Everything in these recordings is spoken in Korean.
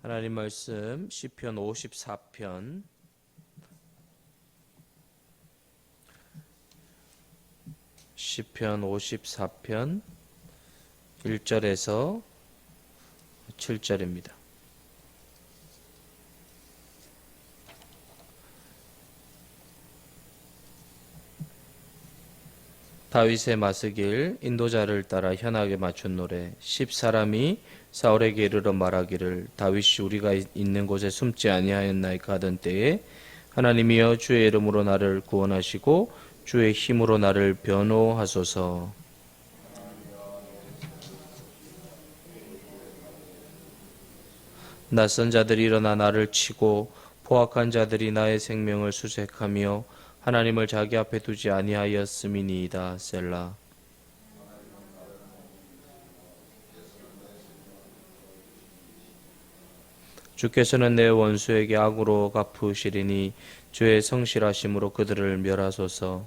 하나님 말씀 시편 54편 1절에서 7절입니다. 다윗의 마스길 인도자를 따라 현악에 맞춘 노래. 10사람이 사울에게 이르러 말하기를 다윗이 우리가 있는 곳에 숨지 아니하였나이까 하던 때에 하나님이여 주의 이름으로 나를 구원하시고 주의 힘으로 나를 변호하소서. 낯선 자들이 일어나 나를 치고 포악한 자들이 나의 생명을 수색하며 하나님을 자기 앞에 두지 아니하였음이니이다. 셀라. 주께서는 내 원수에게 악으로 갚으시리니 주의 성실하심으로 그들을 멸하소서.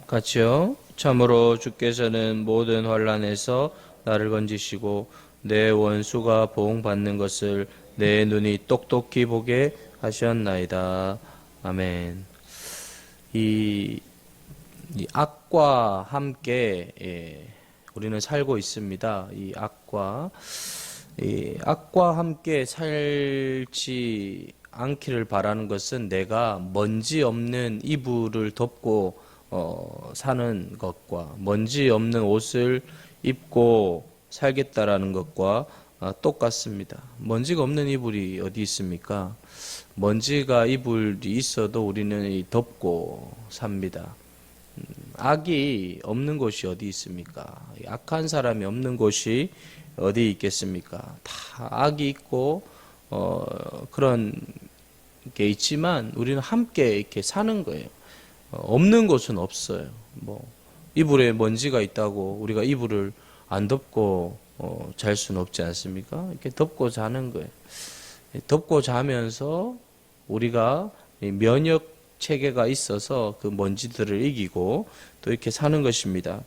같이요. 참으로 주께서는 모든 환난에서 나를 건지시고 내 원수가 보응받는 것을 내 눈이 똑똑히 보게 하셨나이다. 아멘. 이 악과 함께 우리는 살고 있습니다. 이 악과 함께 살지 않기를 바라는 것은 내가 먼지 없는 이불을 덮고 사는 것과 먼지 없는 옷을 입고 살겠다라는 것과 똑같습니다. 먼지가 없는 이불이 어디 있습니까? 먼지가 이불이 있어도 우리는 덮고 삽니다. 악이 없는 곳이 어디 있습니까? 악한 사람이 없는 곳이 어디 있겠습니까? 다 악이 있고 그런 게 있지만 우리는 함께 이렇게 사는 거예요. 없는 곳은 없어요. 이불에 먼지가 있다고 우리가 이불을 안 덮고 잘 수는 없지 않습니까? 이렇게 덮고 자는 거예요. 덮고 자면서 우리가 면역 체계가 있어서 그 먼지들을 이기고 또 이렇게 사는 것입니다.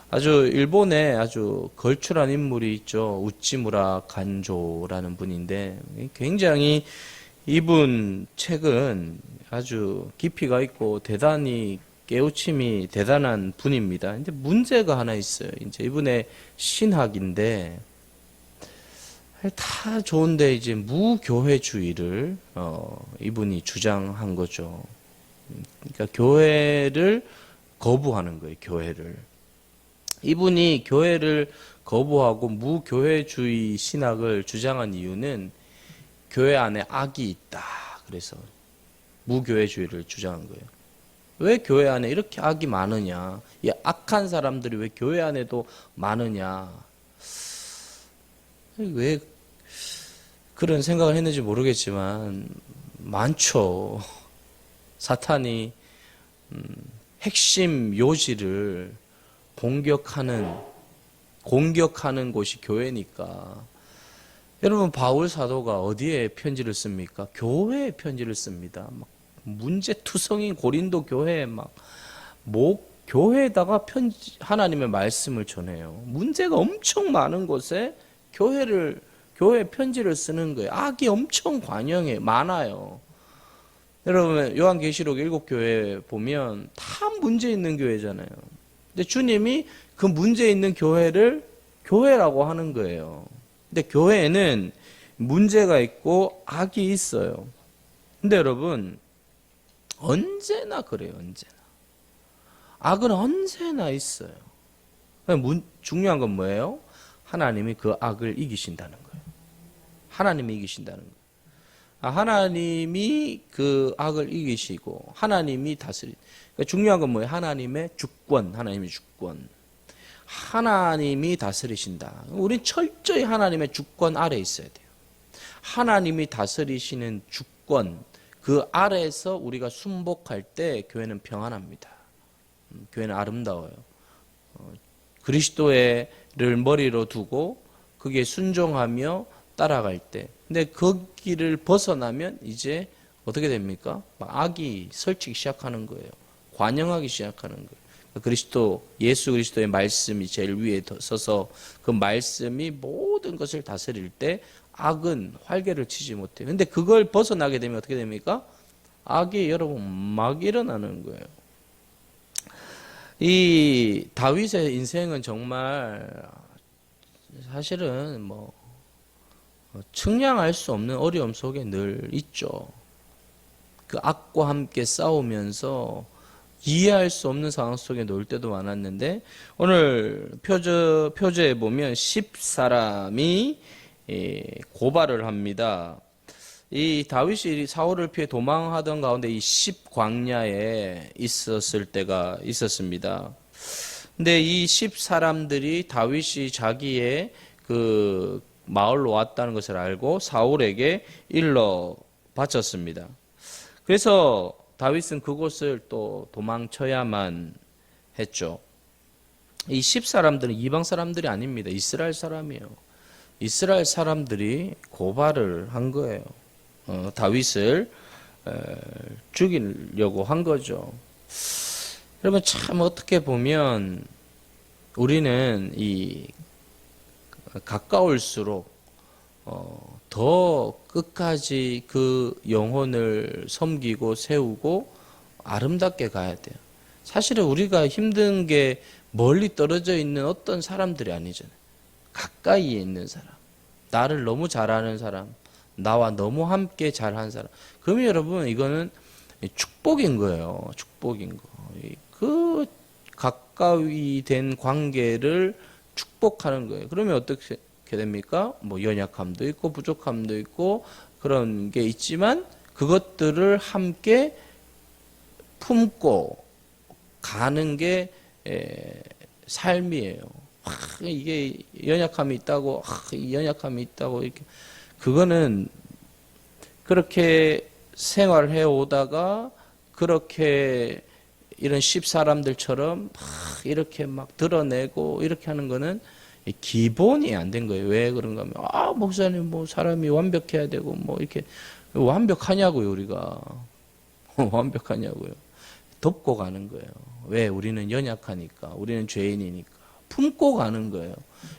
아주 일본에 아주 걸출한 인물이 있죠. 우찌무라 간조라는 분인데 굉장히 이분 책은 아주 깊이가 있고 대단히 깨우침이 대단한 분입니다. 근데 문제가 하나 있어요. 이제 이분의 신학인데 다 좋은데 이제 무교회주의를 이분이 주장한 거죠. 그러니까 교회를 거부하는 거예요. 교회를. 이분이 교회를 거부하고 무교회주의 신학을 주장한 이유는 교회 안에 악이 있다. 그래서 무교회주의를 주장한 거예요. 왜 교회 안에 이렇게 악이 많으냐? 이 악한 사람들이 왜 교회 안에도 많으냐? 왜 그런 생각을 했는지 모르겠지만 많죠. 사탄이 핵심 요지를 공격하는 곳이 교회니까. 여러분 바울 사도가 어디에 편지를 씁니까? 교회에 편지를 씁니다. 막 문제투성인 고린도 교회에 교회에다가 하나님의 말씀을 전해요. 문제가 엄청 많은 곳에 교회 편지를 쓰는 거예요. 악이 엄청 많아요. 여러분 요한계시록 7교회 보면 다 문제 있는 교회잖아요. 근데 주님이 그 문제 있는 교회를 교회라고 하는 거예요. 근데 교회에는 문제가 있고 악이 있어요. 근데 여러분 언제나 그래요. 언제나 악은 언제나 있어요. 중요한 건 뭐예요? 하나님이 그 악을 이기신다는 거예요. 하나님이 이기신다는 거예요. 하나님이 그 악을 이기시고 하나님이 다스리. 그러니까 중요한 건 뭐예요? 하나님의 주권. 하나님이 다스리신다. 우린 철저히 하나님의 주권 아래 있어야 돼요. 하나님이 다스리시는 주권 그 아래에서 우리가 순복할 때 교회는 평안합니다. 교회는 아름다워요. 그리스도를 머리로 두고 그게 순종하며 따라갈 때. 근데 그 길을 벗어나면 이제 어떻게 됩니까? 악이 설치기 시작하는 거예요. 관영하기 시작하는 거예요. 그리스도, 예수 그리스도의 말씀이 제일 위에 서서 그 말씀이 모든 것을 다스릴 때 악은 활개를 치지 못해요. 근데 그걸 벗어나게 되면 어떻게 됩니까? 악이 여러분 막 일어나는 거예요. 이 다윗의 인생은 정말 사실은 뭐 측량할 수 없는 어려움 속에 늘 있죠. 그 악과 함께 싸우면서 이해할 수 없는 상황 속에 놓을 때도 많았는데, 오늘 표제에 보면 10사람이 고발을 합니다. 이 다윗이 사울을 피해 도망하던 가운데 이 10광야에 있었을 때가 있었습니다. 근데 이 10사람들이 다윗이 자기의 그 마을로 왔다는 것을 알고 사울에게 일러 바쳤습니다. 그래서 다윗은 그곳을 또 도망쳐야만 했죠. 이 10사람들은 이방 사람들이 아닙니다. 이스라엘 사람이에요. 이스라엘 사람들이 고발을 한 거예요. 다윗을 죽이려고 한 거죠. 여러분, 참 어떻게 보면 우리는 이 가까울수록 더 끝까지 그 영혼을 섬기고 세우고 아름답게 가야 돼요. 사실은 우리가 힘든 게 멀리 떨어져 있는 어떤 사람들이 아니잖아요. 가까이에 있는 사람, 나를 너무 잘 아는 사람, 나와 너무 함께 잘한 사람. 그러면 여러분, 이거는 축복인 거예요. 축복인 거. 그 가까이 된 관계를 축복하는 거예요. 그러면 어떻게 됩니까? 뭐 연약함도 있고 부족함도 있고 그런 게 있지만 그것들을 함께 품고 가는 게 삶이에요. 이게 연약함이 있다고, 연약함이 있다고 이렇게, 그거는 그렇게 생활해 오다가 그렇게 이런 10사람들처럼 막 이렇게 막 드러내고 이렇게 하는 거는 기본이 안 된 거예요. 왜 그런가 하면, 목사님, 뭐, 사람이 완벽해야 되고, 뭐, 이렇게, 완벽하냐고요, 우리가. 완벽하냐고요. 덮고 가는 거예요. 왜? 우리는 연약하니까, 우리는 죄인이니까. 품고 가는 거예요.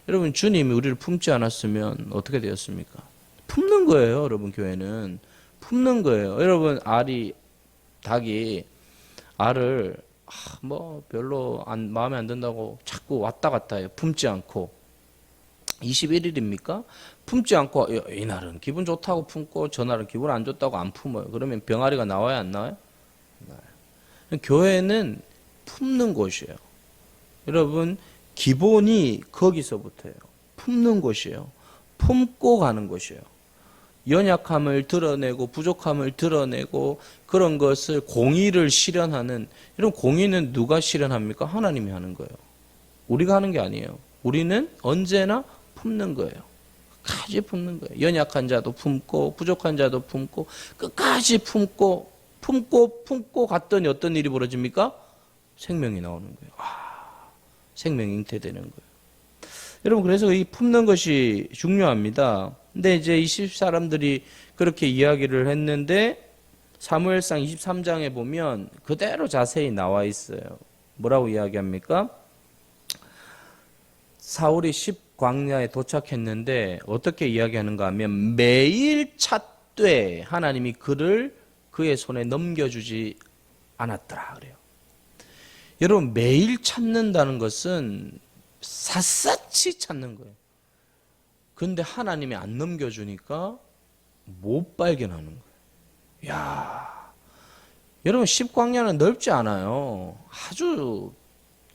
여러분, 주님이 우리를 품지 않았으면 어떻게 되었습니까? 품는 거예요, 여러분, 교회는. 품는 거예요. 여러분, 닭이 알을, 뭐, 별로 마음에 안 든다고 자꾸 왔다 갔다 해요. 품지 않고. 21일입니까? 품지 않고, 이날은 기분 좋다고 품고, 저날은 기분 안 좋다고 안 품어요. 그러면 병아리가 나와요, 안 나와요? 나와요. 교회는 품는 곳이에요. 여러분, 기본이 거기서부터예요. 품는 곳이에요. 품고 가는 곳이에요. 연약함을 드러내고 부족함을 드러내고 그런 것을 공의를 실현하는, 이런 공의는 누가 실현합니까? 하나님이 하는 거예요. 우리가 하는 게 아니에요. 우리는 언제나 품는 거예요. 끝까지 품는 거예요. 연약한 자도 품고 부족한 자도 품고 끝까지 품고 갔더니 어떤 일이 벌어집니까? 생명이 나오는 거예요. 생명이 잉태되는 거예요. 여러분, 그래서 이 품는 것이 중요합니다. 근데 이제 20사람들이 그렇게 이야기를 했는데 사무엘상 23장에 보면 그대로 자세히 나와 있어요. 뭐라고 이야기합니까? 사울이 10광야에 도착했는데 어떻게 이야기하는가 하면 매일 찾되 하나님이 그를 그의 손에 넘겨주지 않았더라 그래요. 여러분, 매일 찾는다는 것은 샅샅이 찾는 거예요. 근데 하나님이 안 넘겨주니까 못 발견하는 거예요. 야, 여러분, 10광야는 넓지 않아요. 아주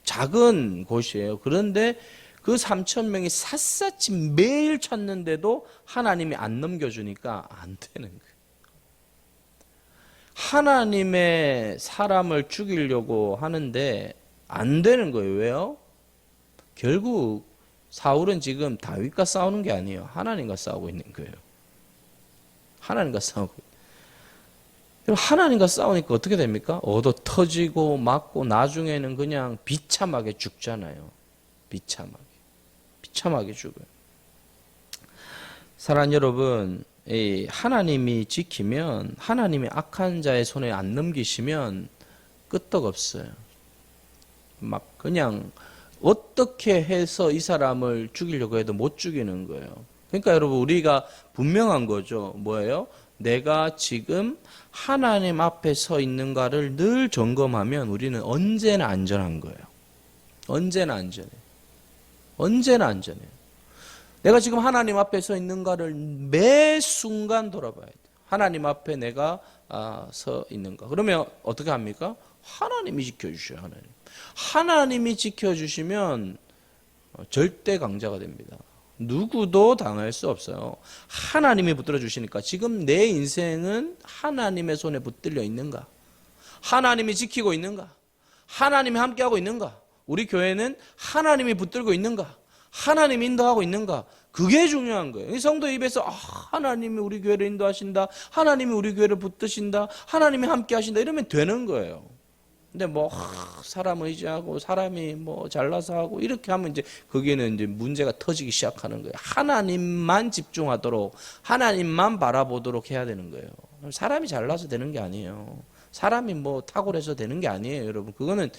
작은 곳이에요. 그런데 그 3,000명이 샅샅이 매일 찾는데도 하나님이 안 넘겨주니까 안 되는 거예요. 하나님의 사람을 죽이려고 하는데 안 되는 거예요. 왜요? 결국 사울은 지금 다윗과 싸우는 게 아니에요. 하나님과 싸우고 있는 거예요. 하나님과 싸우고. 하나님과 싸우니까 어떻게 됩니까? 얻어 터지고 맞고 나중에는 그냥 비참하게 죽잖아요. 비참하게 죽어요. 사랑하는 여러분, 하나님이 지키면, 하나님이 악한 자의 손에 안 넘기시면 끄떡없어요. 막 그냥 어떻게 해서 이 사람을 죽이려고 해도 못 죽이는 거예요. 그러니까 여러분 우리가 분명한 거죠. 뭐예요? 내가 지금 하나님 앞에 서 있는가를 늘 점검하면 우리는 언제나 안전한 거예요. 언제나 안전해요. 언제나 안전해요. 내가 지금 하나님 앞에 서 있는가를 매 순간 돌아봐야 돼요. 하나님 앞에 내가 서 있는가. 그러면 어떻게 합니까? 하나님이 지켜주셔요. 하나님이 지켜주시면 절대 강자가 됩니다. 누구도 당할 수 없어요. 하나님이 붙들어 주시니까. 지금 내 인생은 하나님의 손에 붙들려 있는가? 하나님이 지키고 있는가? 하나님이 함께하고 있는가? 우리 교회는 하나님이 붙들고 있는가? 하나님이 인도하고 있는가? 그게 중요한 거예요. 이 성도 입에서 하나님이 우리 교회를 인도하신다, 하나님이 우리 교회를 붙드신다, 하나님이 함께하신다 이러면 되는 거예요. 근데 뭐 사람 의지하고 사람이 뭐 잘나서 하고 이렇게 하면 이제 거기는 이제 문제가 터지기 시작하는 거예요. 하나님만 집중하도록, 하나님만 바라보도록 해야 되는 거예요. 사람이 잘나서 되는 게 아니에요. 사람이 뭐 탁월해서 되는 게 아니에요, 여러분. 그거는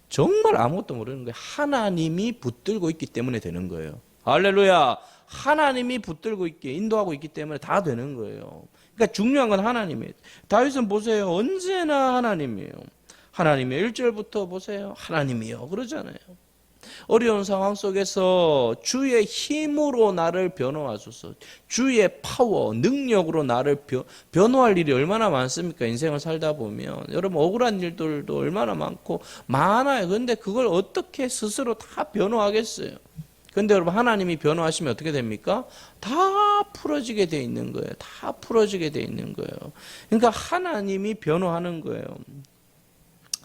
정말 아무것도 모르는 거예요. 하나님이 붙들고 있기 때문에 되는 거예요. 할렐루야. 하나님이 붙들고 있게 인도하고 있기 때문에 다 되는 거예요. 그러니까 중요한 건 하나님이에요. 다윗은 보세요. 언제나 하나님이에요. 하나님의 1절부터 보세요. 하나님이요 그러잖아요. 어려운 상황 속에서 주의 힘으로 나를 변호하소서. 주의 파워, 능력으로 나를 변호할 일이 얼마나 많습니까? 인생을 살다 보면. 여러분 억울한 일들도 얼마나 많아요. 그런데 그걸 어떻게 스스로 다 변호하겠어요? 그런데 여러분 하나님이 변호하시면 어떻게 됩니까? 다 풀어지게 돼 있는 거예요. 다 풀어지게 돼 있는 거예요. 그러니까 하나님이 변호하는 거예요.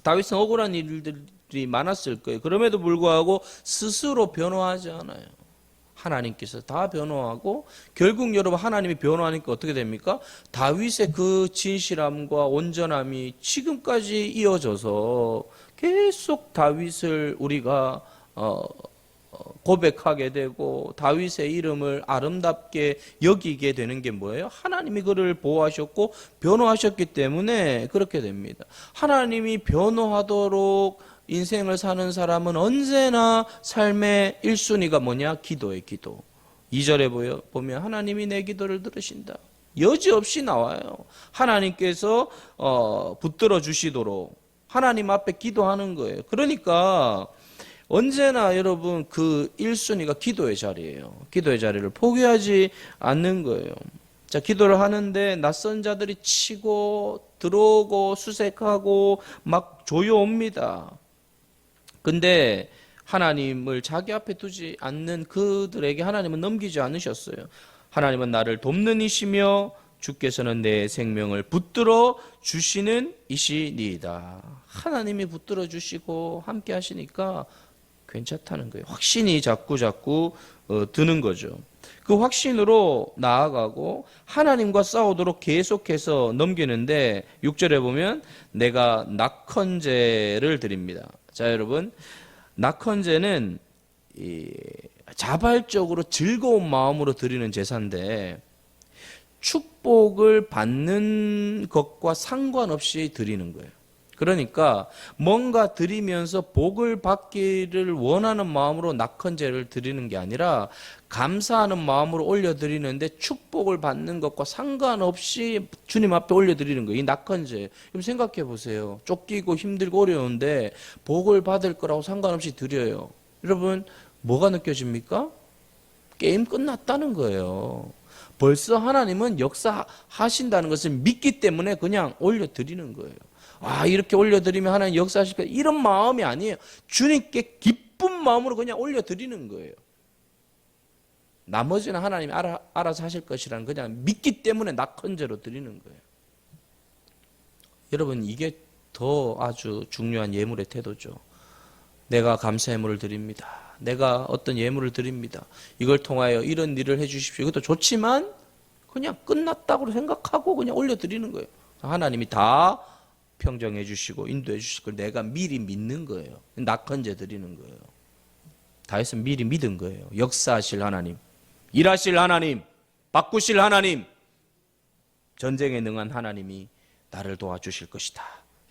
다윗은 억울한 일들이 많았을 거예요. 그럼에도 불구하고 스스로 변호하지 않아요. 하나님께서 다 변호하고 결국 여러분 하나님이 변호하니까 어떻게 됩니까? 다윗의 그 진실함과 온전함이 지금까지 이어져서 계속 다윗을 우리가 고백하게 되고 다윗의 이름을 아름답게 여기게 되는 게 뭐예요? 하나님이 그를 보호하셨고 변호하셨기 때문에 그렇게 됩니다. 하나님이 변호하도록 인생을 사는 사람은 언제나 삶의 1순위가 뭐냐? 기도예요. 기도. 2절에 보면 하나님이 내 기도를 들으신다. 여지없이 나와요. 하나님께서 붙들어 주시도록 하나님 앞에 기도하는 거예요. 그러니까 언제나 여러분 그 1순위가 기도의 자리예요. 기도의 자리를 포기하지 않는 거예요. 자, 기도를 하는데 낯선 자들이 치고 들어오고 수색하고 막 조여옵니다. 근데 하나님을 자기 앞에 두지 않는 그들에게 하나님은 넘기지 않으셨어요. 하나님은 나를 돕는 이시며 주께서는 내 생명을 붙들어 주시는 이시니이다. 하나님이 붙들어 주시고 함께 하시니까 괜찮다는 거예요. 확신이 자꾸 드는 거죠. 그 확신으로 나아가고 하나님과 싸우도록 계속해서 넘기는데 6절에 보면 내가 낙헌제를 드립니다. 자, 여러분 낙헌제는 자발적으로 즐거운 마음으로 드리는 제사인데 축복을 받는 것과 상관없이 드리는 거예요. 그러니까 뭔가 드리면서 복을 받기를 원하는 마음으로 낙헌제를 드리는 게 아니라 감사하는 마음으로 올려드리는데 축복을 받는 것과 상관없이 주님 앞에 올려드리는 거예요. 이 낙헌제. 그럼 생각해 보세요. 쫓기고 힘들고 어려운데 복을 받을 거라고 상관없이 드려요. 여러분 뭐가 느껴집니까? 게임 끝났다는 거예요. 벌써 하나님은 역사하신다는 것을 믿기 때문에 그냥 올려드리는 거예요. 이렇게 올려드리면 하나님 역사하실 거야. 이런 마음이 아니에요. 주님께 기쁜 마음으로 그냥 올려드리는 거예요. 나머지는 하나님이 알아서 하실 것이라는 그냥 믿기 때문에 낙헌제로 드리는 거예요. 여러분 이게 더 아주 중요한 예물의 태도죠. 내가 감사 예물을 드립니다. 내가 어떤 예물을 드립니다. 이걸 통하여 이런 일을 해주십시오. 이것도 좋지만 그냥 끝났다고 생각하고 그냥 올려드리는 거예요. 하나님이 다 평정해 주시고 인도해 주실 걸 내가 미리 믿는 거예요. 낙헌제 드리는 거예요. 다윗은 미리 믿은 거예요. 역사하실 하나님, 일하실 하나님, 바꾸실 하나님, 전쟁에 능한 하나님이 나를 도와주실 것이다.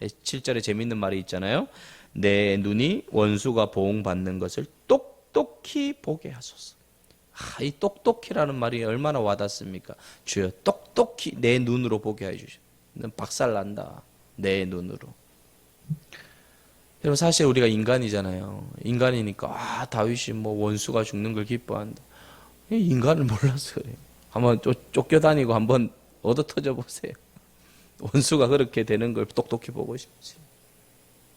7절에 재밌는 말이 있잖아요. 내 눈이 원수가 보응받는 것을 똑똑히 보게 하소서. 이 똑똑히라는 말이 얼마나 와닿습니까? 주여 똑똑히 내 눈으로 보게 해주시오. 박살난다. 내 눈으로. 여러분 사실 우리가 인간이잖아요. 인간이니까 다윗이 뭐 원수가 죽는 걸 기뻐한다. 인간을 몰라서 그래요. 한번 쫓겨다니고 한번 얻어 터져 보세요. 원수가 그렇게 되는 걸 똑똑히 보고 싶지.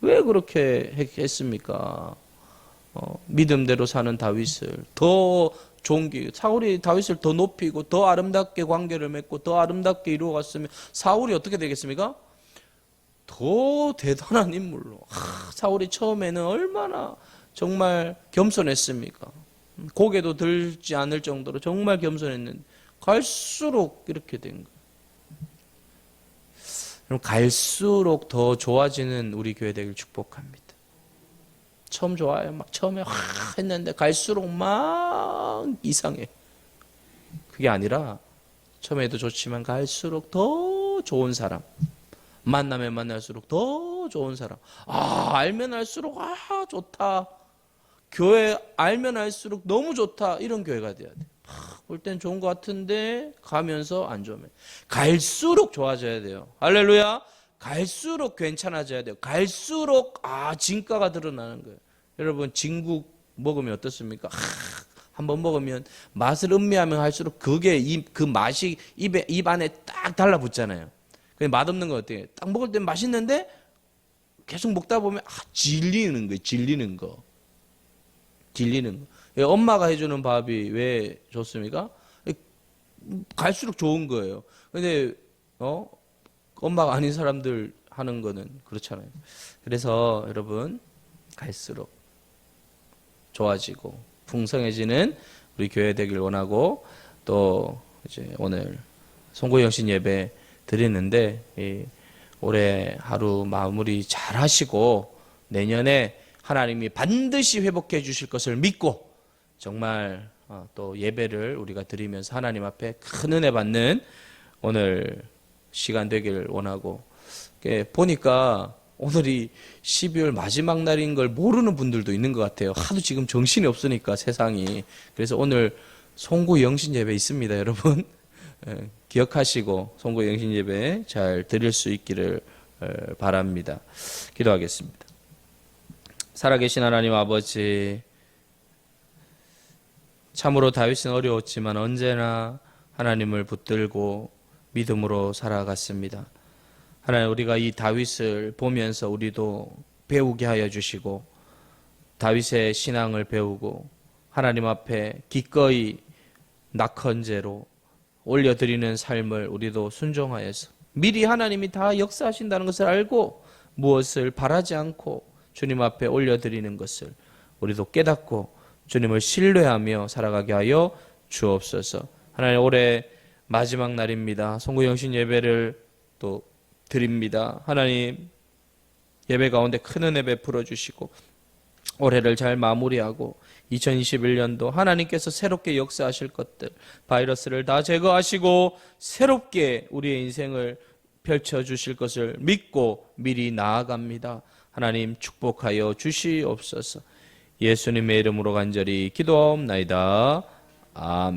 왜 그렇게 했습니까? 믿음대로 사는 다윗을 더 사울이 다윗을 더 높이고 더 아름답게 관계를 맺고 더 아름답게 이루어갔으면 사울이 어떻게 되겠습니까? 더 대단한 인물로. 사울이 처음에는 얼마나 정말 겸손했습니까? 고개도 들지 않을 정도로 정말 겸손했는데 갈수록 이렇게 된 거예요. 그럼 갈수록 더 좋아지는 우리 교회 되길 축복합니다. 처음 좋아요. 막 처음에 했는데 갈수록 막 이상해. 그게 아니라 처음에도 좋지만 갈수록 더 좋은 사람. 만나면 만날수록 더 좋은 사람. 알면 알수록 좋다. 교회 알면 알수록 너무 좋다. 이런 교회가 돼야 돼. 볼 땐 좋은 것 같은데 가면서 안 좋으면 갈수록 좋아져야 돼요. 할렐루야. 갈수록 괜찮아져야 돼요. 갈수록 진가가 드러나는 거예요. 여러분 진국 먹으면 어떻습니까? 한번 먹으면 맛을 음미하면 할수록 그게 그 맛이 입 안에 딱 달라붙잖아요. 근데 맛없는 거 어때요? 딱 먹을 땐 맛있는데 계속 먹다 보면 질리는 거예요. 질리는 거. 엄마가 해주는 밥이 왜 좋습니까? 갈수록 좋은 거예요. 근데 엄마가 아닌 사람들 하는 거는 그렇잖아요. 그래서 여러분 갈수록 좋아지고 풍성해지는 우리 교회 되길 원하고, 또 이제 오늘 송구영신 예배 드리는데 올해 하루 마무리 잘 하시고 내년에 하나님이 반드시 회복해 주실 것을 믿고 정말 또 예배를 우리가 드리면서 하나님 앞에 큰 은혜 받는 오늘 시간 되길 원하고, 보니까 오늘이 12월 마지막 날인 걸 모르는 분들도 있는 것 같아요. 하도 지금 정신이 없으니까 세상이. 그래서 오늘 송구 영신 예배 있습니다, 여러분. 기억하시고 송구 영신 예배 잘 드릴 수 있기를 바랍니다. 기도하겠습니다. 살아계신 하나님 아버지, 참으로 다윗은 어려웠지만 언제나 하나님을 붙들고 믿음으로 살아갔습니다. 하나님, 우리가 이 다윗을 보면서 우리도 배우게 하여 주시고 다윗의 신앙을 배우고 하나님 앞에 기꺼이 낙헌제로 올려드리는 삶을 우리도 순종하여서 미리 하나님이 다 역사하신다는 것을 알고 무엇을 바라지 않고 주님 앞에 올려드리는 것을 우리도 깨닫고 주님을 신뢰하며 살아가게 하여 주옵소서. 하나님, 올해 마지막 날입니다. 송구영신 예배를 또 드립니다. 하나님, 예배 가운데 큰 은혜 베풀어 주시고 올해를 잘 마무리하고 2021년도 하나님께서 새롭게 역사하실 것들, 바이러스를 다 제거하시고 새롭게 우리의 인생을 펼쳐주실 것을 믿고 미리 나아갑니다. 하나님 축복하여 주시옵소서. 예수님의 이름으로 간절히 기도하옵나이다. 아멘.